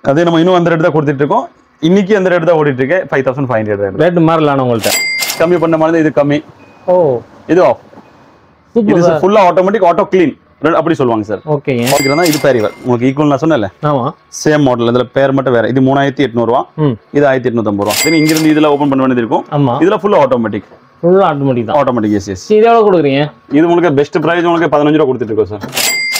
அதே நம்ம இன்னும் அந்த ரேட் தான் கொடுத்துட்டு இருக்கோம். இன்னைக்கு அந்த ரேட் தான் ஓடிட்டு இருக்கு 5500 ரேட் மாறலாம் உங்கள்ட்ட கம்மி பண்ண மாதிரி இது கம்மி ஓ இது ஆஃப் இது ஃபுல்லா ஆட்டோமேட்டிக் ஆட்டோ க்ளீன் அப்படி சொல்லுவாங்க சார் ஓகேங்க ஓகேனா இது பேரிவர் உங்களுக்கு ஈக்குவல் நான் சொன்னேன்ல ஆமா சேம் மாடல் இதுல பேர் மட்டும் வேற இது 3800 ரூபாய் இது 1850 ரூபாய் தென் இங்க இருந்து இதெல்லாம் ஓபன் பண்ண வேண்டியது இருக்கும் ஆமா இதுல ஃபுல்லா ஆட்டோமேட்டிக் தான் ஆட்டோமேட்டிக் எஸ் எஸ் இது எவ்வளவு கொடுக்குறீங்க இது உங்களுக்கு பெஸ்ட் பிரைஸ் உங்களுக்கு 15 ரூபாய் கொடுத்துட்டு இருக்கோம் சார்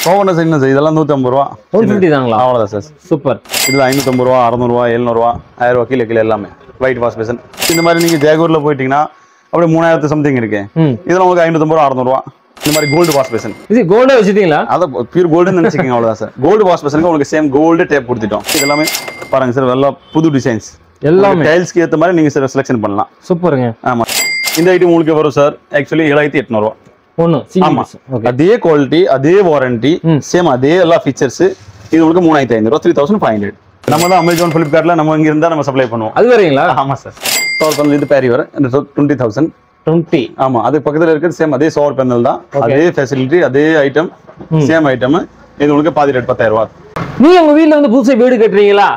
ஓவன சைஸ் இதெல்லாம் 150 ரூபாய் 150 தாங்களா அவ்வளவுதான் சார் சூப்பர் இதுல 550 ரூபாய் 600 ரூபாய் 700 ரூபாய் 1000 ரூபாய் கீழே கீழே எல்லாமே ஒயிட் வாஷ் பேசன் இந்த மாதிரி நீங்க ஜாகூர்ல போயிட்டீங்கன்னா அப்படியே 3000 சம்திங் இருக்கு இதுல உங்களுக்கு 550 ரூபாய் 600 ரூபாய் இந்த மாதிரி கோல்டு வாஷ் பேசன் இது கோல்டா வச்சிட்டீங்களா அத பியூர் கோல்டுன்னு நினைச்சிக்கங்க அவ்வளவுதான் சார் கோல்டு வாஷ் பேசனுக்கு உங்களுக்கு சேம் கோல்டு டேப் கொடுத்துட்டோம் இதெல்லாம் பாருங்க சார் எல்லாம் புது டிசைன்ஸ் எல்லாமே டைல்ஸ்க்கு ஏத்த மாதிரி நீங்க சார் செலக்ஷன் பண்ணலாம் சூப்பருங்க ஆமா இந்த ஐட்டம் உங்களுக்கு வரும் சார் ஆக்சுவலி 7800 ரூபாய் ஒன்னு ஆமா அதே குவாலிட்டி அதே வாரண்டி சேம் அதே எல்லா ஃபீச்சர்ஸ் இது உங்களுக்கு 3500 ரூபாய் 3500 நம்ம தான் அமேசான் ஃபிளிப்கார்ட்ல நம்ம இங்க இருந்தா நம்ம சப்ளை பண்ணுவோம் அது வரீங்களா ஆமா சார் சோர் பேனல் இது பேரி வர 20000 20 ஆமா அது பக்கத்துல இருக்குது சேம் அதே சோர் பேனல் தான் அதே ஃபெசிலிட்டி அதே ஐட்டம் சேம் ஐட்டம் இது உங்களுக்கு பாதி ரேட் 10000 ரூபாய் நீ உங்க வீட்ல வந்து புதுசா வீடு கட்டுறீங்களா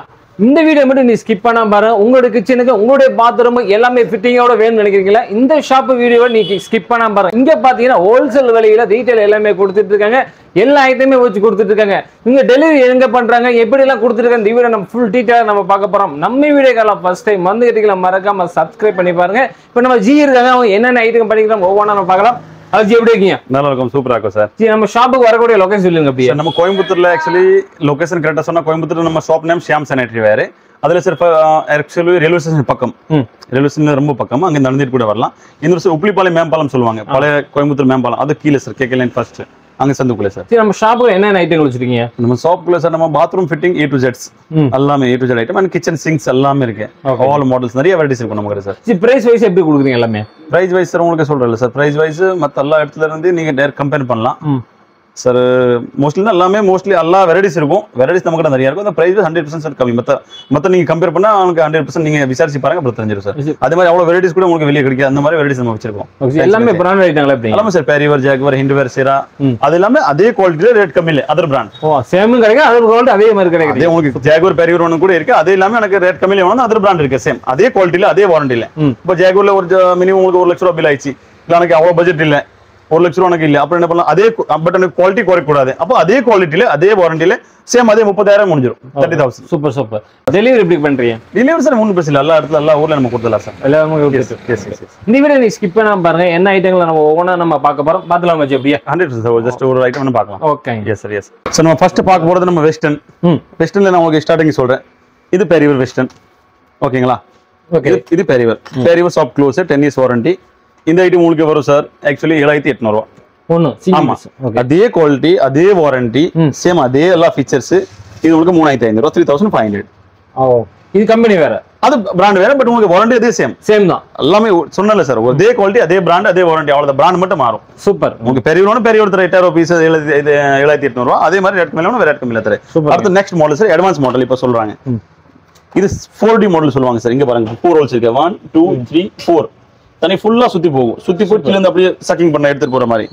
இந்த வீடியோ மட்டும் நீ ஸ்கிப் பண்ணாம பாரு உங்களோட கிச்சனுக்கு உங்களுடைய பாத்ரூம் எல்லாமே ஃபிட்டிங்கோட வேணும்னு நினைக்கிறீங்களா இந்த ஷாப் வீடியோவை நீ ஸ்கிப் பண்ணாம பாரு இங்க பாத்தீங்கன்னா ஹோல்சேல் விலையில ரீட்டைல் எல்லாமே கொடுத்துட்டு இருக்காங்க எல்லா ஐட்டமே வச்சு கொடுத்துட்டு இருக்காங்க இங்க டெலிவரி எங்க பண்றாங்க எப்படி எல்லாம் கொடுத்துருக்காங்க இந்த வீடியோ நம்ம ஃபுல் டீடைலா நம்ம பார்க்க போறோம் நம்ம வீடியோக்கெல்லாம் ஃபர்ஸ்ட் டைம் வந்து கேட்டீங்களா மறக்காம சப்ஸ்கிரைப் பண்ணி பாருங்க இப்போ நம்ம ஜி இருக்காங்க அவங்க என்னென்ன ஐட்டம் பண்ணிக்கலாம் ஒவ்வொன்றா நம்ம பார்க்கலாம் அது எப்படி இருக்கீங்க நல்லா இருக்கும் சூப்பரா இருக்கும் சார் சரி நம்ம ஷாப்புக்கு வரக்கூடிய லொகேஷன் சொல்லுங்க அப்படியே நம்ம கோயம்புத்தூர்ல ஆக்சுவலி லொகேஷன் கரெக்டா சொன்னா கோயம்புத்தூர்ல நம்ம ஷாப் நேம் ஷியாம் சானிட்டரி வேர் அதுல சார் ஆக்சுவலி ரயில்வே ஸ்டேஷன் பக்கம் ரயில்வே ஸ்டேஷன் ரொம்ப பக்கம் அங்க நடந்துட்டு கூட வரலாம் இன்னொரு சார் உப்ளிப்பாளையம் மேம்பாலம் சொல்லுவாங்க பழைய கோயம்புத்தூர் மேம்பாலம் அது கீழே சார் கேகே லைன் ஃபர்ஸ்ட் அங்க சந்துக்குள்ள சார் சரி நம்ம ஷாப்புக்கு என்னென்ன ஐட்டங்கள் வச்சிருக்கீங்க நம்ம ஷாப்புக்குள்ள சார் நம்ம bathroom fitting A to Z எல்லாமே A to Z item and kitchen Ching's எல்லாமே இருக்கு ஆல் மாடல்ஸ் நிறைய வெரைட்டிஸ் இருக்கு நமக்கு சார் சரி பிரைஸ் வைஸ் எப்படி கொடுக்குறீங்க எல்லாமே பிரைஸ் வைஸ் சார் உங்களுக்கு சொல்றேன் சார் பிரைஸ் வைஸ் மத்த எல்லா இடத்துல இருந்து நீங்க டேரக்ட் கம்பேர் பண்ணலாம் சார் மோஸ்ட்லி எல்லா வெரைட்டிஸ் இருக்கும் வெரைட்டிஸ் நம்ம கிட்ட நிறைய இருக்கும் அந்த பிரைஸ் 100% சார் கம்மி மத்த நீங்க கம்பேர் பண்ணா உங்களுக்கு 100% நீங்க விசாரிச்சு பாருங்க அப்புறம் தெரிஞ்சிடும் சார் அதே மாதிரி அவ்வளவு வெரைட்டிஸ் கூட உங்களுக்கு வெளியே கிடைக்காது அந்த மாதிரி வெரைட்டிஸ் நம்ம வச்சிருக்கோம் எல்லாமே பிராண்ட் ஐட்டங்களா எப்படி எல்லாமே சார் பேரிவர் ஜாக்வர் ஹிண்டுவர் சிரா அது எல்லாமே அதே குவாலிட்டில ரேட் கம்மியில அதர் பிராண்ட் ஓ சேம் கிடைக்கும் அதர் குவாலிட்டி அதே மாதிரி கிடைக்கும் அதே உங்களுக்கு ஜாக்வர் பேரிவர் ஒன்னு கூட இருக்கு அதே எல்லாமே எனக்கு ரேட் கம்மியில வேணும் அதர் பிராண்ட் இருக்கு சேம் அதே குவாலிட்டில அதே வாரண்டில இப்போ ஜாக்வர்ல ஒரு மினிமம் உங்களுக்கு 1 லட்சம் ரூபாய் பில் ஆயிடுச்சு இல்ல எனக்கு அவ்வளவு பட்ஜெட் இல்ல 1 லட்சம் ரூபாய் இல்ல அப்புறம் என்ன பண்ணலாம் அதே பட் எனக்கு குவாலிட்டி குறைக்க கூடாது அப்போ அதே குவாலிட்டில அதே வாரண்டில சேம் அதே 30000 முடிஞ்சிரும் 30000 சூப்பர் சூப்பர் டெலிவரி எப்படி பண்றீங்க டெலிவரி சார் 3 பர்சன்ட் எல்லா இடத்துல எல்லா ஊர்ல நம்ம கொடுத்துடலாம் சார் எல்லாமே இந்த வீடியோ நீ ஸ்கிப் பண்ணாம பாருங்க என்ன ஐட்டங்களை நம்ம ஒவ்வொன்றா நம்ம பார்க்க போறோம் பார்த்துலாம் வச்சு அப்படியே 100% ஜஸ்ட் ஒரு ஐட்டம் நம்ம பார்க்கலாம் okay yes sir yes sir நம்ம ஃபர்ஸ்ட் பார்க்க போறது நம்ம வெஸ்டர்ன்ல நான் உங்களுக்கு ஸ்டார்டிங் சொல்றேன் இது பேரிவர் வெஸ்டர்ன் ஓகேங்களா ஓகே இது Parryware soft close 10 years warranty இந்த ஐட்டம் உங்களுக்கு வரும் சார் ஆக்சுவலி 7800 ரூபாய் ஒன்னு ஆமா அதே குவாலிட்டி அதே வாரண்டி சேம் அதே எல்லா ஃபீச்சர்ஸ் இது உங்களுக்கு 3500 ரூபாய் 3500 ஓ இது கம்பெனி வேற அது பிராண்ட் வேற பட் உங்களுக்கு வாரண்டி அதே சேம் தான் எல்லாமே சொன்னல சார் அதே குவாலிட்டி அதே பிராண்ட் அதே வாரண்டி அவ்வளவு பிராண்ட் மட்டும் மாறும் சூப்பர் உங்களுக்கு பெரியவரோட பெரிய ஒரு 8000 பீஸ் 7800 ரூபாய் அதே மாதிரி ரேட் கம்மியில வேற ரேட் கம்மியில தரேன் அடுத்து next model sir advance model இப்ப சொல்றாங்க இது 4D மாடல் சொல்லுவாங்க சார் இங்க பாருங்க 4 ஹோல்ஸ் இருக்கு 1 2 3 4 தனி ஃபுல்லா சுத்தி போகும் சுத்தி போய் கீழ இருந்து அப்படியே சக்கிங் பண்ண எடுத்துட்டு போற மாதிரி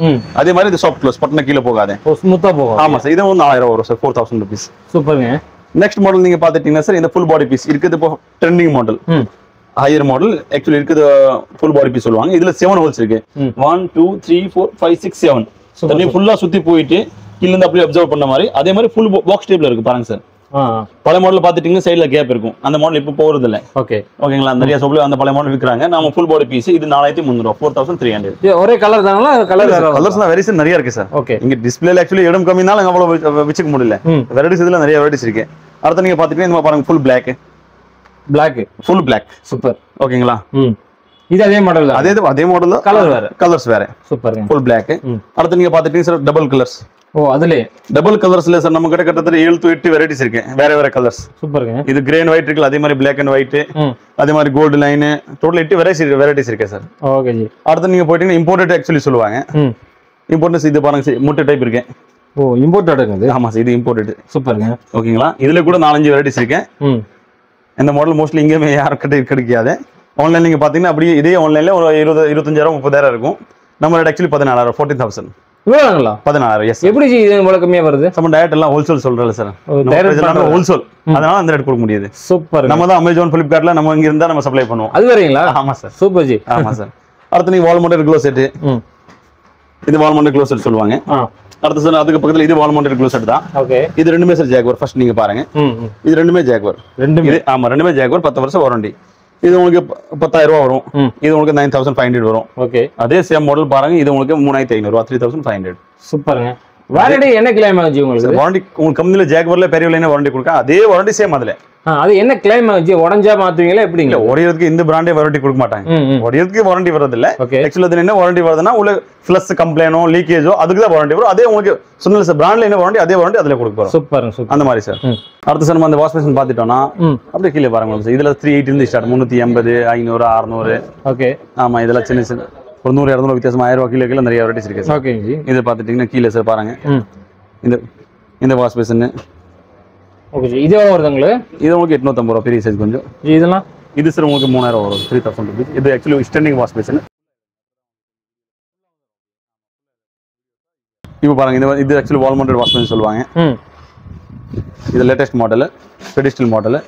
அதே மாதிரி இது சாஃப்ட் க்ளோஸ் பட்டன கீழ போகாதே ஸ்மூத்தா போகும் ஆமா சார் இது 4000 வரும் சார் 4000 rupees சூப்பர்ங்க நெக்ஸ்ட் மாடல் நீங்க பாத்துட்டீங்கன்னா சார் இந்த ஃபுல் பாடி பீஸ் இருக்குது இப்போ trending model higher model actually இருக்குது ஃபுல் பாடி பீஸ் சொல்லுவாங்க இதுல 7 ஹோல்ஸ் இருக்கு 1 2 3 4 5 6 7 தனி ஃபுல்லா சுத்தி போயிட்டு கீழ இருந்து அப்படியே அப்சர்வ் பண்ண மாதிரி அதே மாதிரி ஃபுல் பாக்ஸ் டைப்ல இருக்கு பாருங்க சார் பழைய மாடல் பாத்துட்டீங்கன்னா சைடுல கேப் இருக்கும் அந்த மாடல் இப்ப போறது இல்ல ஓகேங்களா நிறைய ஷாப்ல அந்த பழைய மாடல் விக்கிறாங்க நாம ஃபுல் பாடி பீஸ் இது 4300 4300 ஒரே கலர் தானங்களா கலர்ஸ் வேரியேஷன் நிறைய இருக்கு சார் இங்க டிஸ்ப்ளேல ஆக்சுவலி இடம் கம்மினால அவ்வளவு வச்சுக்க முடியல வெரைட்டிஸ் இதுல நிறைய வெரைட்டிஸ் இருக்கு அடுத்து நீங்க பாத்துட்டீங்கன்னா பாருங்க full black full black super ஓகேங்களா இது அதே மாடல் அதே மாடல் கலர்ஸ் வேற சூப்பர் ஃபுல் பிளாக் அடுத்து நீங்க பாத்துட்டீங்கன்னா சார் டபுள் கலர்ஸ் ஓ அதுலயே டபுள் கலர்ஸ்ல சார் நம்ம கிட்ட கிட்டத்தட்ட 7 to 8 வெரைட்டிஸ் இருக்கு வேற கலர்ஸ் சூப்பர்ங்க இது கிரே அண்ட் ஒயிட் இருக்கு அதே மாதிரி பிளாக் அண்ட் ஒயிட் அதே மாதிரி கோல்ட் லைன் டோட்டல் 8 வெரைட்டிஸ் இருக்கு சார் ஓகே ஜி அடுத்து நீங்க போயிட்டீங்கன்னா இம்போர்ட்டட் ஆக்சுவலி சொல்லுவாங்க இம்போர்ட்டட் இது பாருங்க முட்டை டைப் இருக்கு ஓ இம்போர்ட்டட் இது ஆமா சார் இது இம்போர்ட்டட் சூப்பர்ங்க ஓகேங்களா இதுல கூட 4-5 வெரைட்டிஸ் இருக்கு இந்த மாடல் மோஸ்ட்லி இங்கேயுமே யாருக்கிட்ட கிடைக்காது ஆன்லைன் நீங்க பாத்தீங்கன்னா அப்படியே இதே ஆன்லைன்ல ஒரு 20 25000 30000 இருக்கும் நம்ம ரேட் ஆக்சுவலி 14000 14000 இவ்வளவுங்களா? 14,000. எஸ் எப்படி ஜி இது இவ்வளவு கம்மியா வருது? நம்ம டைரக்ட் எல்லாம் ஹோல்சேல் சொல்றல சார், ஹோல்சேல், அதனால அந்த ரேட் கொடுக்க முடியாது. சூப்பர். நம்ம தான் அமேசான் ஃபிளிப்கார்ட்ல நம்ம இங்க இருந்தா நம்ம சப்ளை பண்ணுவோம். அது வரீங்களா? ஆமா சார். Super G. ஆமா சார். அடுத்து நீங்க வால் மவுண்டட் க்ளோ செட், இது வால் மவுண்டட் க்ளோ செட் சொல்லுவாங்க. அடுத்து சார் அதுக்கு பக்கத்துல இது வால் மவுண்டட் க்ளோ செட் தான். ஓகே. இது ரெண்டுமே சார் ஜாகுவார். ஃபர்ஸ்ட் நீங்க பாருங்க, இது ரெண்டுமே ஜாகுவார். ரெண்டுமே ஆமா, ரெண்டுமே ஜாகுவார். 10 வருஷம் வாரண்டி. இது உங்களுக்கு 10,000 ரூபாய் வரும். இது உங்களுக்கு 9,500 வரும். ஓகே. அதே சேம் மாடல் பாருங்க, இது உங்களுக்கு 3,500 ரூபாய், 3,500. சூப்பருங்க. வாரண்டி என்ன கிளைம் ஆகுது உங்களுக்கு? வாரண்டி உங்களுக்கு கம்பெனில ஜாகுவார்ல பெரிய லைனா வாரண்டி கொடுக்க, அதே வாரண்டி சேம் அதுல. அது என்ன கிளைம் ஆகுது? உடைஞ்சா மாத்துவீங்களா எப்படிங்க? ஒடையறதுக்கு இந்த பிராண்டே வாரண்டி கொடுக்க மாட்டாங்க. ஒடையறதுக்கு வாரண்டி வரது இல்ல. ஆக்சுவலி அதுல என்ன வாரண்டி வருதுன்னா உள்ள ஃப்ளஷ் கம்ப்ளைனோ லீக்கேஜோ அதுக்கு தான் வாரண்டி வரும். அதே உங்களுக்கு சொன்னல சார் பிராண்ட்ல என்ன வாரண்டி அதே வாரண்டி அதுல கொடுக்க போறோம். Super super. அந்த மாதிரி சார். அடுத்து சார் நம்ம அந்த வாஷ் பேஷன் பாத்துட்டோம்னா அப்படியே கீழே பாருங்க சார், இதுல 380 இருந்து ஸ்டார்ட், 380, 500, 600. ஓகே. ஆமா, இதெல்லாம் சின்ன சின்ன ஒரு 100, 200 வித்தியாசம், 1000 ரூபாய் கீழே நிறைய வெரைட்டிஸ் இருக்கு சார். Okay G. இது பாத்துட்டீங்கன்னா கீழே சார் பாருங்க, இந்த வாஷ் பேஷன். Okay G. இது வருதுங்களா? இது உங்களுக்கு 850 ரூபாய் பெரிய சைஸ் கொஞ்சம். இதெல்லாம் இது சார் உங்களுக்கு 3000 வரும், 3000 rupees. இது ஆக்சுவலி ஸ்டாண்டிங் வாஷ் பேஷன். இப்போ பாருங்க, இது ஆக்சுவலி வால் மவுண்டட் வாஷ் பேஷன் சொல்லுவாங்க. இது லேட்டஸ்ட் மாடல், ட்ரெடிஷனல் மாடல்.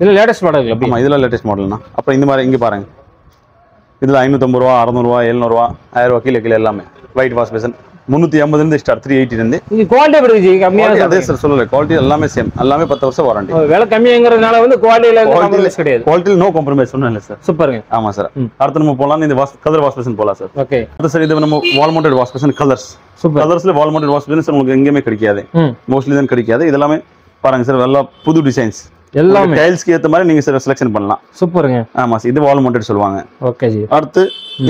இது லேட்டஸ்ட் மாடல். ஆமா, இதெல்லாம் லேட்டஸ்ட் மாடல்னா. அப்புறம் இந்த மாதிரி இங்க பாருங்க, இதுல 550 ரூபாய், 600 ரூபாய், 700 ரூபாய், 1000 ரூபாய் கீழே எல்லாமே ஒயிட் வாஷ் பேஷன். 350 இருந்து ஸ்டார்ட், 380 இருந்து. இது குவாலிட்டி எப்படி ஜி? கம்மியா அதே சார் சொல்லல, குவாலிட்டி எல்லாமே சேம், எல்லாமே 10 வருஷம் வாரண்டி. விலை கம்மியாங்கறதுனால வந்து குவாலிட்டில காம்ப்ரமைஸ் கிடையாது. குவாலிட்டில நோ காம்ப்ரமைஸ் சொன்னேன்ல சார். சூப்பர்ங்க. ஆமா சார். அடுத்து நம்ம போலாம், இந்த கலர் வாஷ் பேஷன் போலாம் சார். ஓகே. அடுத்து சார் இது நம்ம wall mounted wash basin colours. Super. கலர்ஸ்ல வால் மவுண்டட் வாஷ் பேஷன் உங்களுக்கு எங்கேயுமே கிடைக்காது, மோஸ்ட்லி தான் கிடைக்காது. இதெல்லாம் பாருங்க சார், எல்லா புது டிசைன்ஸ், எல்லாமே டைல்ஸ்க்கு ஏத்த மாதிரி நீங்க சார் செலக்ஷன் பண்ணலாம். சூப்பர்ங்க. ஆமா சார், இது வால் மவுண்டட் சொல்லுவாங்க. Okay G. அடுத்து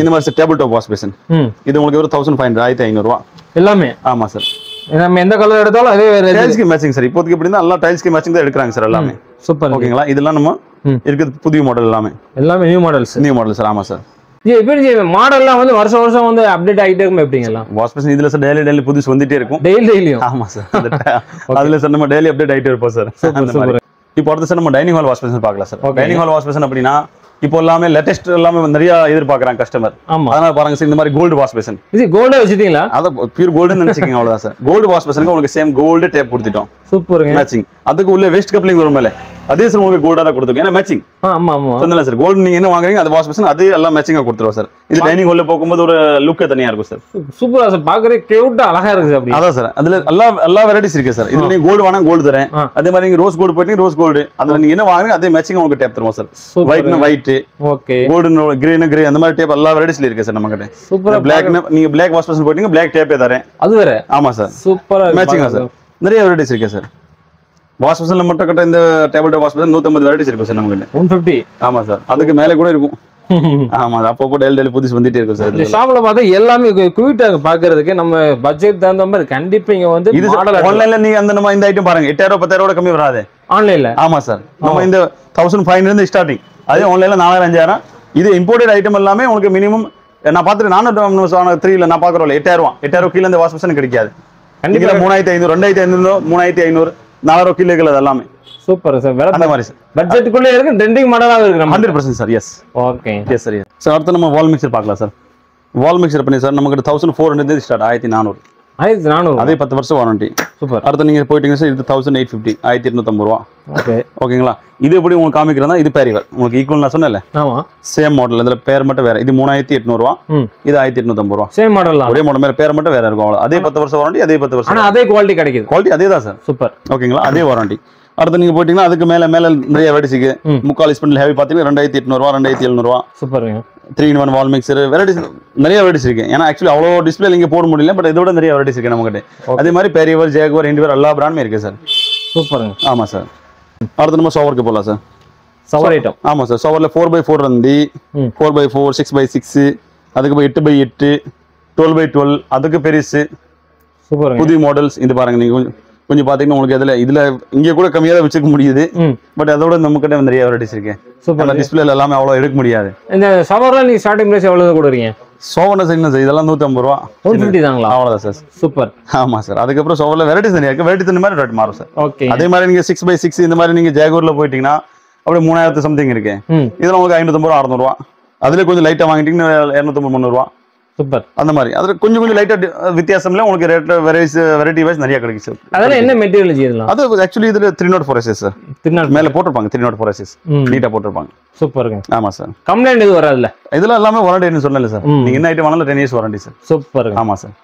இந்த மாதிரி டேபிள் டாப் வாஷ் பேஷன். இது உங்களுக்கு ஒரு 1500, 1500 ரூபாய் எல்லாமே. ஆமா சார். நம்ம எந்த கலர் எடுத்தாலும் அதே டைல்ஸ்க்கு மேட்சிங் சார். இப்போதைக்கு எப்படின்னா எல்லா டைல்ஸ்க்கு மேட்சிங் தான் எடுக்கறாங்க சார் எல்லாமே. சூப்பர். ஓகேங்களா? இதெல்லாம் நம்ம இருக்குது புதிய மாடல், எல்லாமே new models. New model sir. ஆமா சார். இது எப்படி மாடல்லாம் வந்து வருஷம் வருஷம் வந்து அப்டேட் ஆகிட்டே இருக்கும் எப்படிங்களா? வாஷ் பேஷன் இதுல சார் டெய்லி புதுசு வந்துட்டே இருக்கும். டெய்லியும். ஆமா சார். அதுல சார் நம்ம டெய்லி அப்டேட் ஆகிட்டே இருப்போம் சார். இப்போ அடுத்து சார் நம்ம டைனிங் ஹால் வாஷ் பேஷன் பார்க்கலாம் sir. Dining hall wash basin அப்படின்னா இப்போ எல்லாமே லேட்டஸ்ட் எல்லாமே நிறைய எதிர்பார்க்கறாங்க கஸ்டமர். அதனால பாருங்க சார், இந்த மாதிரி கோல்டு வாஷ் பேஷன். இது கோல்டா வச்சிட்டீங்களா? அத பியூர் கோல்டுன்னு நினைச்சீங்க, அவ்வளவுதான் சார். கோல்டு வாஷ் பேஷனுக்கு உங்களுக்கு சேம் கோல்டு டேப் கொடுத்துட்டோம். சூப்பர்ங்க. மேட்சிங். அதுக்கு உள்ள வேஸ்ட் கப்ளிங் வரும் மேல, அதே சார் உங்களுக்கு கோல்டா கொடுத்துருக்கோம். ஏன்னா மேட்சிங். ஆமா ஆமா சொன்னல சார், கோல்டு நீங்க என்ன வாங்குறீங்க அது வாஷ் பேஷன் அதே எல்லாம் மேட்சிங்கா கொடுத்துருவோம் சார். இது டைனிங் ஹால்ல போகும்போது ஒரு லுக்கே தனியா இருக்கும் சார். சூப்பரா சார், பாக்குறே கியூட்டா அழகா இருக்கு சார். அதான் சார், அதுல எல்லா வெரைட்டிஸ் இருக்கு சார். இதுல நீங்க கோல்டு வாங்க கோல்டு தரேன், அதே மாதிரி நீங்க ரோஸ் கோல்டு போயிட்டு ரோஸ் கோல்டு, அதுல நீங்க என்ன வாங்குறீங்க அதே மேட்சிங்கா உங்களுக்கு டேப் தருவோம் சார். ஒயிட்னா ஒயிட், ஓகே, கோல்டு கிரேனா கிரே, அந்த மாதிரி டேப் எல்லா வெரைட்டிஸ்ல இருக்கு சார் நம்ம கிட்ட. சூப்பரா. பிளாக்னா நீங்க பிளாக் வாஷ் பேஷன் போயிட்டீங்க பிளாக் டேப்பே தரேன். அது வேற. ஆமா சார். சூப்பரா மேட்சிங்கா சார். நிறைய வெரைட்டிஸ் இருக்கு சார். வாஷ் பேஷன்ல மட்டும் கட்ட இந்த table top wash basin 150 varieties இருக்கு சார் நம்ம கிட்ட. 150. ஆமா சார், அதுக்கு மேலே கூட இருக்கும். ஆமா, அப்பப்போ டெய்லி புதுசு வந்துட்டே இருக்கும் சார். இந்த ஷாப்ல பார்த்தா எல்லாமே குயிட்டா பாக்குறதுக்கு நம்ம பட்ஜெட் தகுந்த மாதிரி கண்டிப்பா இங்க வந்து இது ஆன்லைன்ல நீங்க அந்த நம்ம இந்த ஐட்டம் பாருங்க 8000 10000 கம்மி வராது ஆன்லைன்ல. ஆமா சார், நம்ம இந்த 1500 இருந்து ஸ்டார்டிங், அதே ஆன்லைன்ல 4000 5000. இது இம்போர்ட்டட் ஐட்டம் எல்லாமே உங்களுக்கு மினிமம் நான் பார்த்துட்டு 3 நான் பாக்குறோம் 8000 கீழே இந்த வாஷ் பேஷன் கிடைக்காது. கண்டிப்பா 3500 2500 3500 4000 கீழே எல்லாமே. Super sir. வேற அந்த மாதிரி சார் பட்ஜெட்டுக்குள்ளே இருக்கு, ட்ரெண்டிங் மாடலாவே இருக்கு. 100% sir. Yes. Okay. Yes sir. Sir அடுத்து நம்ம வால் மிக்சர் பார்க்கலாம் சார். வால் மிக்சர் பண்ணி சார் நமக்கு 1400 இருந்து ஸ்டார்ட், 1400 அதே 10 வருஷம் வாரண்டி. சூப்பர். அடுத்து நீங்க போயிட்டீங்க சார், இது 1850 1850 ரூபா. ஓகே. ஓகேங்களா? இது எப்படி உங்களுக்கு காமிக்கிறதா, இது பேரிவர் உங்களுக்கு ஈக்குவல் நான் சொன்னேன்ல. ஆமா, சேம் மாடல். இதுல பேர் மட்டும் வேற. இது 3800 ரூபா, இது 1850 ரூபா. சேம் மாடல் தான், ஒரே மாடல், மேல பேர் மட்டும் வேற இருக்கும் அவ்வளவு. அதே 10 வருஷம் வாரண்டி, அதே 10 வருஷம். ஆனா அதே குவாலிட்டி கிடைக்குது. குவாலிட்டி அதே தான் சார். சூப்பர். ஓகேங்களா? அதே வாரண்டி. அடுத்து நீங்க போயிட்டீங்கன்னா அதுக்கு மேல நிறைய வெரைட்டிஸ் இருக்கு. முக்கால் ஸ்பெண்டில் ஹெவி பாத்தீங்கன்னா 2800 ரூபா 2700 ரூபா. சூப்பருங்க. 3-in-1 வால் மிக்சர் வெரைட்டிஸ் நிறைய வெரைட்டிஸ் இருக்கு. ஏன்னா ஆக்சுவலி அவ்வளோ டிஸ்பிளே நீங்க போட முடியல, பட் இதோட நிறைய வெரைட்டிஸ் இருக்கு நம்ம கிட்ட. அதே மாதிரி பேரியவர், ஜாகுவார், இண்டிவர் எல்லா பிராண்டுமே இருக்கு சார். சூப்பருங்க. ஆமா சார். அடுத்து நம்ம ஷவருக்கு போகலாம் சார். Shower item. ஆமா சார், ஷவர்ல 4x4 இருந்து 4x4 6x6 அதுக்கு போய் 8x8 12x12 அதுக்கு பெருசு. சூப்பர். புதிய மாடல்ஸ் இது பாருங்க, நீங்க கொஞ்சம் பாத்தீங்கன்னா உங்களுக்கு இதுல இங்க கூட கம்மியா தான் வச்சுக்க முடியுது, பட் அதோட நம்ம கிட்ட நிறைய வெரைட்டிஸ் இருக்கு. சூப்பர். டிஸ்பிளேல எல்லாமே அவ்வளவு எடுக்க முடியாது. இந்த ஷவர்ல நீங்க ஸ்டார்டிங் பிரைஸ் எவ்வளவு கொடுக்குறீங்க? ஷவர்ல என்ன சார், இதெல்லாம் 150 ரூபா 150 தாங்களா? அவ்வளவுதான் சார். சூப்பர். ஆமா சார். அதுக்கப்புறம் ஷவர்ல வெரைட்டிஸ் நிறைய இருக்கு, வெரைட்டிஸ் இந்த மாதிரி ரேட் மாறும் சார். ஓகே. அதே மாதிரி நீங்க 6x6 இந்த மாதிரி நீங்க ஜாகுவார்ல போயிட்டீங்கன்னா அப்படியே 3000 சம்திங் இருக்கு. இதெல்லாம் உங்களுக்கு 550 ரூபா 600 ரூபா. அதுல கொஞ்சம் லைட்டா வாங்கிட்டீங்கன்னா 250 300 ரூபா. சூப்பர். அந்த மாதிரி அதுல கொஞ்சம் லைட்டா வித்தியாசம்ல உங்களுக்கு ரேட் வெரைட்டி வைஸ் நிறைய கிடைக்கும் சார். அதெல்லாம் என்ன மெட்டீரியல் செய்யலாம்? அது ஆக்சுவலி இதுல 304 சார். மேல போட்டுருப்பாங்க 304 நீட்டா போட்டுருப்பாங்க. சூப்பருங்க. ஆமா சார். கம்ப்ளைண்ட் இது வராதுல்ல? இதெல்லாம் எல்லாமே வாரண்டின்னு சொல்லல சார். நீங்க என்ன ஐட்டம் வாங்கினாலும் 10 years வாரண்டி சார். சூப்பருங்க. ஆமா சார்.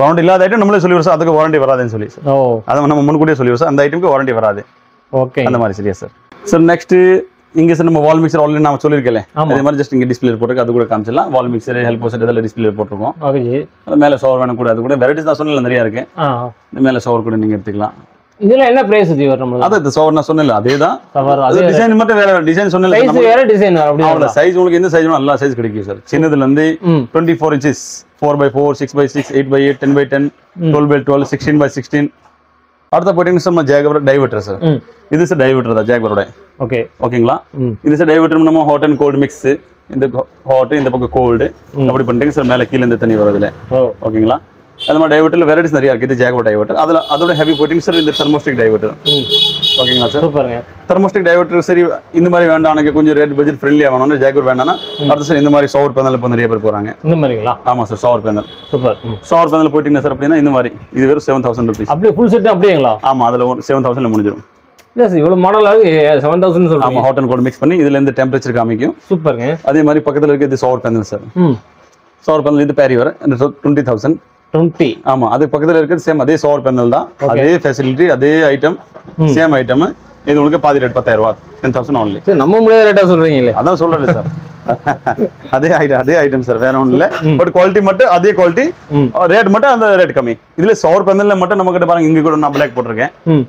வாரண்டி இல்லாத ஐட்டம் நம்மளே சொல்லிடுவோம் சார், அதுக்கு வாரண்டி வராதுன்னு சொல்லி சார். ஓ, அதை நம்ம முன்கூட்டியே சொல்லிடுவோம் சார், அந்த ஐட்டம்க்கு வாரண்டி வராது. ஓகே, அந்த மாதிரி சரியா சார். சார் நெக்ஸ்ட் இங்க சார் நம்ம வால் மிக்சர் ஆல்ரெடி நான் சொல்லிருக்கேன். அதே மாதிரி ஜஸ்ட் இங்க டிஸ்பிளே போட்டுருக்கு, அது கூட காமிச்சிடலாம். வால் மிக்சர் ஹெல்ப் செட் இதெல்லாம் டிஸ்பிளே போட்டுருக்கோம். ஓகே, அது மேல ஷவர் வேணும் கூட, அது கூட வெரைட்டிஸ் நான் சொன்னல நிறைய இருக்கு. மேல ஷவர் கூட நீங்க எடுத்துக்கலாம். இதெல்லாம் என்ன பிரைஸ் இது வரும்? அது ஷவர் நான் சொன்னல அதேதான். அது டிசைன் மட்டும் வேற டிசைன் சொன்னல, சைஸ் வேற டிசைன் அப்படி. அவ்வளவு சைஸ் உங்களுக்கு எந்த சைஸ் வேணும் எல்லா சைஸ் கிடைக்கும் சார். சின்னதுல இருந்து 24 inches 4x4 6x6 8x8 10x10 12x12 16x16. அடுத்த போயிட்டீங்கன்னா நம்ம ஜாகுவார் டைவர்ட்டர் சார். இது சார் டைவர்ட்டர் தான் ஜாகுவாரோட. ஓகே, ஓகேங்களா. இது சார் டைவர்ட்டர் நம்ம ஹாட் அண்ட் கோல்ட் மிக்ஸ். இந்த ஹாட் இந்த பக்கம் கோல்டு அப்படி பண்ணிட்டீங்க சார். மேல கீழ இந்த தண்ணி வருதுல. ஓகேங்களா. அந்த மாதிரி டைவர்ட்டர்ல வெரைட்டிஸ் நிறைய இருக்கு. இது ஜாகுவார் டைவர்ட்டர். அதோட ஹெவி போயிட்டீங்க சார் இந்த தெர்மோஸ்டிக் டைவர்ட்டர். ஓகேங்களா சார். சூப்பர்ங்க. தெர்மோஸ்டிக் டைவர்ட்டர் சரி இந்த மாதிரி வேண்டாம், எனக்கு கொஞ்சம் ரேட் பட்ஜெட் ஃப்ரெண்ட்லியா வேணும்னா ஜாகுவார் வேண்டாம்னா அடுத்து சார் இந்த மாதிரி ஷவர் பேனல் இப்போ நிறைய பேர் போறாங்க. இந்த மாதிரிங்களா? ஆமா sir, shower panel. Super. Shower panel போயிட்டீங்கன்னா சார் அப்படின்னா இந்த மாதிரி இது வெறும் 7000 rupees. அப்படியே ஃபுல் செட் அப்படியேங்களா? ஆமா, அதுல 7000 முடிஞ்சிடும். இல்ல சார், இவ்வளவு மாடல் 7000 சொல்றீங்க. ஆமா, ஹாட் அண்ட் கோல்ட் மிக்ஸ் பண்ணி இதுல இருந்து டெம்பரேச்சர் காமிக்கும். சூப்பர்ங்க. அதே மாதிரி பக்கத்துல இருக்கு இது shower panel sir. Shower panel இது பேரி வர 20,000. 20. ஆமா, அது பக்கத்துல இருக்கிறது சேம் அதே ஷவர் பேனல் தான். அதே ஃபெசிலிட்டி அதே ஐட்டம் சேம் ஐட்டம். இது உங்களுக்கு பாதி ரேட் 10,000 ரூபாய் 10,000 only. சரி, நம்ம முடியாத ரேட்டா சொல்றீங்களே? அதான் சொல்றேன் சார். அதே ஐட்டம் சார், வேற ஒண்ணும் இல்ல. பட் குவாலிட்டி மட்டும் அதே குவாலிட்டி, ரேட் மட்டும் அந்த ரேட் கம்மி. இதுல ஷவர் பேனல்ல மட்டும் நம்ம கிட்ட பாருங்க, இங்க கூட நான் பிளாக் போட்டிருக்கேன்.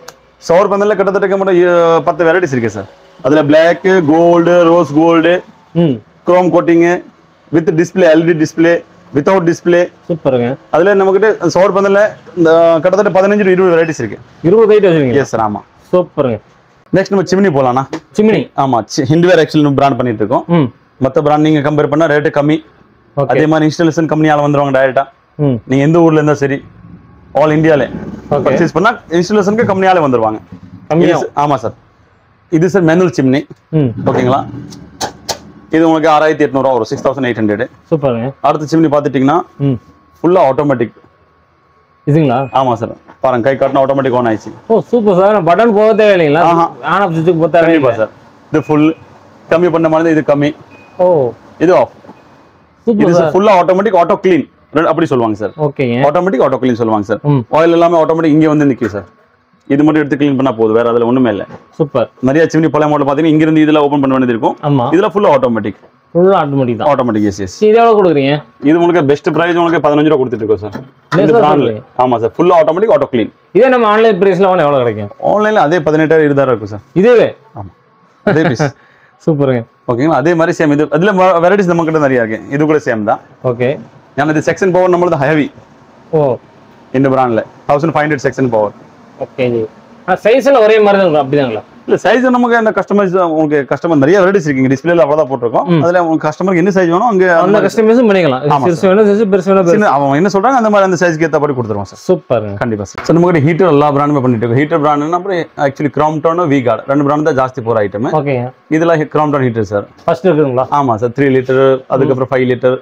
ஷவர் பேனல்ல கிட்டத்தட்ட மட்டும் 10 வெரைட்டிஸ் இருக்கு சார். அதுல black, gold, rose gold, chrome coating with display, LED display, without display. சூப்பருங்க. அதுல நம்ம கிட்ட ஷவர் பேனல்ல கிட்டத்தட்ட 15 to 20 வெரைட்டிஸ் இருக்கு. 20 ஐட்டம் வச்சிருக்கீங்க? Yes sir. ஆமா, சூப்பருங்க. நெக்ஸ்ட் நம்ம சிம்னி போலாம்னா. சிம்னி, ஆமா, ஹிண்ட்வேர் ஆக்சுவலி பிராண்ட் பண்ணிட்டு இருக்கோம். மத்த பிராண்ட் நீங்க கம்பேர் பண்ணா ரேட் கம்மி. அதே மாதிரி இன்ஸ்டாலேஷன் கம்பெனியால வந்துருவாங்க டைரக்டா. நீங்க எந்த ஊர்ல இருந்தா சரி ஆல் இந்தியால பர்ச்சேஸ் பண்ணா இன்ஸ்டாலேஷனுக்கு கம்பெனியால வந்துருவாங்க. ஆமா சார். இது சார் மேனுவல் சிம்னி. ஓகேங்களா. இது உங்களுக்கு 6800 வரும், 6800. சூப்பருங்க. அடுத்த சிம்னி பாத்துட்டீங்கன்னா ஃபுல்லா ஆட்டோமேட்டிக். இதுங்களா? ஆமா சார். பாருங்க, கை காட்டினா ஆட்டோமேட்டிக் ஆன் ஆயிடுச்சு. ஓ சூப்பர் சார். பட்டன் போக தேவையில்லைங்களா? ஆன் ஆஃப் சுவிட்ச் போக தேவையில்லை சார். இது ஃபுல் கம்மி பண்ண மாதிரி இது கம்மி. ஓ, இது ஆஃப். சூப்பர். இது ஃபுல்லா ஆட்டோமேட்டிக் ஆட்டோ க்ளீன் அப்படி சொல்லுவாங்க sir. Okay, automatic auto clean சொல்லுவாங்க சார். ஆயில் எல்லாமே ஆட்டோமேட்டிக் இங்க வந்து நிக்கும் சார். இது மட்டும் எடுத்து க்ளீன் பண்ணா போதும், வேற அதுல ஒண்ணுமே இல்ல. சூப்பர். நிறைய சிம்னி பழைய மாடல் பாத்தீங்கன்னா இங்க இருந்து இதுல ஓபன் பண்ண வேண்டியது இருக்கும். இதுல ஃபுல்லா ஆட்டோமேட்டிக். ஃபுல்லா ஆட்டோமேட்டிக் தான். ஆட்டோமேட்டிக். Yes yes. இது எவ்வளவு கொடுக்குறீங்க? இது உங்களுக்கு பெஸ்ட் பிரைஸ் உங்களுக்கு 15 ரூபாய் கொடுத்துட்டு இருக்கோம் சார். இந்த பிராண்ட்ல. ஆமா சார், ஃபுல்லா ஆட்டோமேட்டிக் ஆட்டோ க்ளீன். இதே நம்ம ஆன்லைன் பிரைஸ்ல வாங்குனா எவ்வளவு கிடைக்கும்? ஆன்லைன்ல அதே 18,000 20,000 இருக்கும் சார். இதுவே? ஆமா, அதே பீஸ். சூப்பருங்க. ஓகேங்களா. அதே மாதிரி சேம் இது அதுல வெரைட்டிஸ் நம்ம கிட்ட நிறைய இருக்கு. இது கூட சேம் தான். ஓகே. நான் இது செக்ஷன் பவர் நம்மளது ஹெவி. ஓ, இந்த பிராண்ட்ல 1500 செக்ஷன் பவர். ஓகே. சைஸ்ல ஒரே மாதிரி தான் அப்படிதாங்களா? இல்ல, சைஸ் நமக்கு அந்த கஸ்டமைஸ் உங்களுக்கு கஸ்டமர் நிறைய வெரைட்டிஸ் இருக்கு. டிஸ்பிளேல அவ்வளவுதான் போட்டுருக்கோம். அதுல உங்களுக்கு கஸ்டமருக்கு என்ன சைஸ் வேணும் அங்க அந்த கஸ்டமைஸும் பண்ணிக்கலாம். சிறுசு வேணும் சிறுசு, பெருசு வேணும் அவங்க என்ன சொல்றாங்க அந்த மாதிரி அந்த சைஸ்க்கு ஏத்த மாதிரி கொடுத்துருவோம் சார். சூப்பர். கண்டிப்பா சார். நம்ம கிட்ட ஹீட்டர் எல்லா பிராண்டுமே பண்ணிட்டு இருக்கோம். ஹீட்டர் பிராண்ட்னா அப்புறம் ஆக்சுவலி கிராம்ப்டன், V-Guard ரெண்டு பிராண்ட் தான் ஜாஸ்தி போற ஐட்டம். ஓகே. இதுல கிராம்ப்டன் ஹீட்டர் சார் ஃபர்ஸ்ட் இருக்குங்களா? ஆமா சார். 3 லிட்டர், அதுக்கப்புறம் 5 லிட்டர்,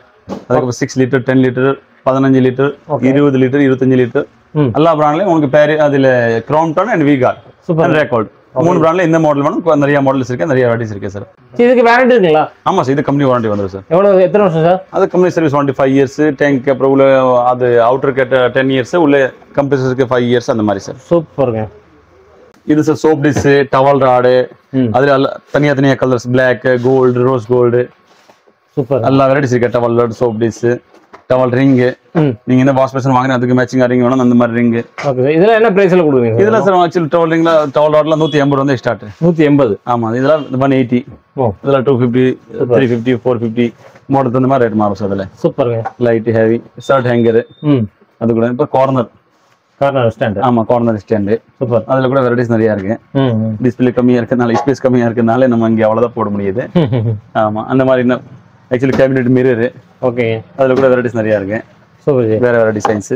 அதுக்கப்புறம் 6 litre, 10 litre, 15 litre, 20 litre, 25 litre எல்லா பிராண்ட்லயும் உங்களுக்கு பேரு அதுல Crompton and V-Guard super record 3 பிராண்ட்ல இந்த மாடல் வேணும். நிறைய மாடல்ஸ் இருக்கு, நிறைய வெரைட்டிஸ் இருக்கு சார். இதுக்கு வாரண்டி இருக்குங்களா? ஆமா சார், இது கம்பெனி வாரண்டி வந்துரும் சார். எவ்வளவு எத்தனை வருஷம் சார்? அது company service warranty 5 years, tank அப்புறம் உள்ள அது அவுட்டர் கட் 10 இயர்ஸ், உள்ள கம்ப்ரஸருக்கு 5 இயர்ஸ் அந்த மாதிரி சார். சூப்பர்ங்க. இது sir soap dish, towel rod, அதுல தனியா colours black, gold, rose gold super எல்லா வெரைட்டிஸ் இருக்கு. Towel rod, soap dish, towel ring. நீங்க என்ன வாஷ் பேஷன் வாங்குறீங்க அதுக்கு மேட்சிங் ரிங் வேணும் அந்த மாதிரி ரிங். ஓகே. இதெல்லாம் என்ன பிரைஸ்ல கொடுக்குறீங்க? இதெல்லாம் சார் ஆக்சுவலி டவல் ரிங்ல டவல் ராட்ல 180 வந்து ஸ்டார்ட். 180? ஆமா. இதெல்லாம் 180. இதெல்லாம் 250, 350, 450 மாடல் அந்த மாதிரி ரேட் மாறும் சார். அதுல சூப்பர்ங்க. லைட் ஹெவி ஷர்ட் ஹேங்கர் அது கூட. இப்ப கார்னர் ஸ்டாண்ட். ஆமா, கார்னர் ஸ்டாண்ட் சூப்பர். அதுல கூட வெரைட்டிஸ் நிறைய இருக்கு. டிஸ்பிளே கம்மியா இருக்கனால, ஸ்பேஸ் கம்மியா இருக்கனால நம்ம இங்க அவ்வளவுதான் போட முடியுது. ஆமா, அந்த மாதிரி ஆக்சுவலி கேபினெட் மிரர். ஓகே. அதுல கூட வெரைட்டிஸ் நிறைய இருக்கு. சூப்பர். வேற வேற டிசைன்ஸ்.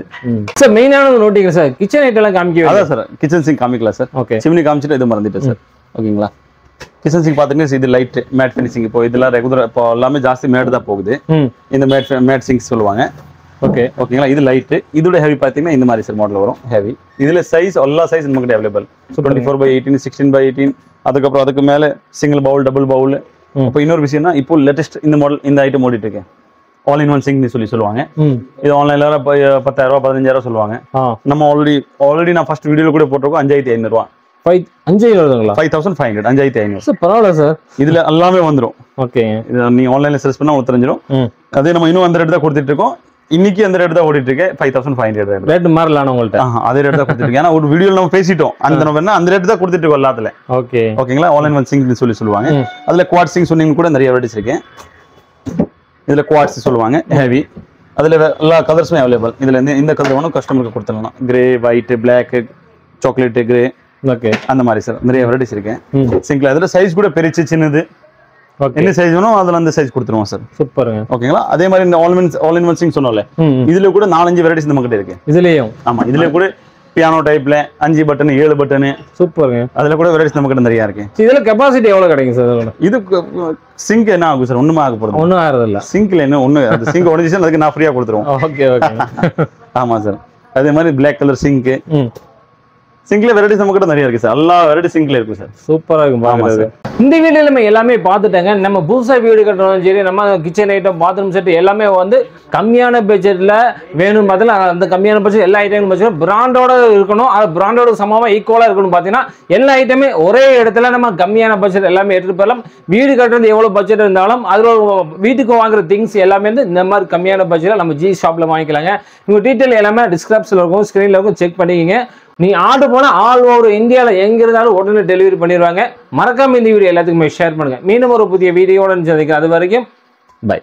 சார் மெயினான நோட்டிங்க சார், கிச்சன் ஐட்டம் எல்லாம் காமிக்கவே. அதான் சார், கிச்சன் சிங்க் காமிக்கலாம் சார். ஓகே. சிம்னி காமிச்சிட்டு இது மறந்துட்டேன் சார். ஓகேங்களா. கிச்சன் சிங்க் பாத்தீங்கன்னா இது லைட் மேட் ஃபினிஷிங். இப்போ இதெல்லாம் ரெகுலர் இப்போ எல்லாமே ஜாஸ்தி மேட் தான் போகுது. இந்த மேட் சிங்க் சொல்லுவாங்க. ஓகே ஓகேங்களா. இது லைட், இதோட ஹெவி பாத்தீங்கன்னா இந்த மாதிரி சார் மாடல் வரும் ஹெவி. இதுல சைஸ் எல்லா சைஸ் நமக்கு அவைலபிள். 24/18, 16/18, அதுக்கப்புறம் அதுக்கு மேல சிங்கிள் பவுல், டபுள் பவுல். இப்போ இன்னொரு விஷயம்னா இப்போ லேட்டஸ்ட் இந்த மாடல் இந்த ஐட்டம் ஓடிட்டு இருக்கேன், ஆல் இன் ஒன் சிங்க்னு சொல்லுவாங்க. இது ஆன்லைன்ல 10,000 15,000 சொல்லுவாங்க. நம்ம ஆல்ரெடி நான் ஃபர்ஸ்ட் வீடியோல கூட போட்டிருக்கோம் 5,500 ரூபா. 5,500ங்களா? 5,500 5,500 சார் பரவாயில்ல சார். இதுல எல்லாமே வந்துரும். ஓகே, இது நீங்க ஆன்லைன்ல சர்ச் பண்ணா உங்களுக்கு தெரிஞ்சிரும். அதே நம்ம இன்னும் அந்த ரேட் தான் கொடுத்துட்டு இருக்கோம். இன்னைக்கு அந்த ரேட் தான் ஓடிட்டு இருக்கு 5,500 ரேட் மாறலாம் உங்கள்ட்ட. அதே ரேட் தான் கொடுத்துட்டு ஏன்னா ஒரு வீடியோல நம்ம பேசிட்டோம் அந்த ரேட் தான் கொடுத்துட்டு இருக்கோம் எல்லாத்துல. ஓகே ஓகேங்களா. ஆன்லைன் ஒன் சிங்க்னு சொல்லுவாங்க. அதுல குவாட் சிங் சொன்னீங்க கூட நிறைய வெரைட்டிஸ் இருக்கு. இதுல குவாட்ஸ் சொல்லுவாங்க ஹெவி. அதுல எல்லா கலர்ஸுமே அவைலபிள். இதுல இருந்து இந்த கலர் வேணும் கஸ்டமருக்கு கொடுத்துடலாம். Grey, white, black, chocolate, grey. Okay, அந்த மாதிரி சார் நிறைய வெரைட்டிஸ் இருக்கு சிங்க்ல. அதுல சைஸ் கூட பெருசு சின்னது என்ன சைஸ் வேணும் அதுல அந்த சைஸ் கொடுத்துருவோம் சார். சூப்பருங்க. ஓகேங்களா. அதே மாதிரி இந்த ஆல் இன் ஒன் சிங் சொன்னோம்ல, இதுல கூட 4-5 வெரைட்டிஸ் நம்ம கிட்ட இருக்கு. இதுலயும் ஆமா, இதுல கூட பியானோ டைப்ல 5 பட்டன் 7 பட்டன். சூப்பருங்க. அதுல கூட வெரைட்டிஸ் நம்ம கிட்ட நிறைய இருக்கு. இதுல கெபாசிட்டி எவ்வளவு கிடைக்கும் சார்? இது சிங்க் என்ன ஆகும் சார்? ஒண்ணுமே ஆக போறது ஒண்ணும் ஆறது இல்ல. சிங்க்ல என்ன ஒண்ணு அது சிங்க் உடைஞ்சிச்சு அதுக்கு நான் ஃப்ரீயா கொடுத்துருவோம். Okay okay. ஆமா சார். அதே மாதிரி பிளாக் கலர் சிங்க். சிங்க்ல வெரைட்டிஸ் நம்ம கிட்ட நிறைய இருக்கு சார். எல்லா வெரைட்டி சிங்க்ல இருக்கு சார். சூப்பரா இருக்கும் பாக்குறது. இந்த வீடியோல நம்ம எல்லாமே பார்த்துட்டாங்க. நம்ம புதுசா வீடு கட்டணும் சரி, நம்ம கிச்சன் ஐட்டம், பாத்ரூம் செட் எல்லாமே வந்து கம்மியான பட்ஜெட்ல வேணும். பார்த்தீங்கன்னா அந்த கம்மியான பட்ஜெட் எல்லா ஐட்டமும் பார்த்தீங்கன்னா பிராண்டோட இருக்கணும். அது பிராண்டோட சமமா ஈக்குவலா இருக்கணும். பார்த்தீங்கன்னா எல்லா ஐட்டமே ஒரே இடத்துல நம்ம கம்மியான பட்ஜெட் எல்லாமே எடுத்துட்டு போகலாம். வீடு கட்டுறது எவ்வளவு பட்ஜெட் இருந்தாலும் அதுல வீட்டுக்கு வாங்குற திங்ஸ் எல்லாமே வந்து இந்த மாதிரி கம்மியான பட்ஜெட்ல நம்ம ஜி ஷாப்ல வாங்கிக்கலாங்க. உங்க டீட்டெயில் எல்லாமே டிஸ்கிரிப்ஷன்ல இருக்கும், ஸ்கிரீன்ல இருக்கும், செக் பண்ணிக்கங்க. நீ ஆர்டர் போனா ஆல் ஓவர் இந்தியாவில் எங்க இருந்தாலும் உடனே டெலிவரி பண்ணிடுவாங்க. மறக்காம இந்த வீடியோ எல்லாத்துக்குமே ஷேர் பண்ணுங்க. மீண்டும் ஒரு புதிய வீடியோட சந்திக்கிறேன். அது வரைக்கும் பை.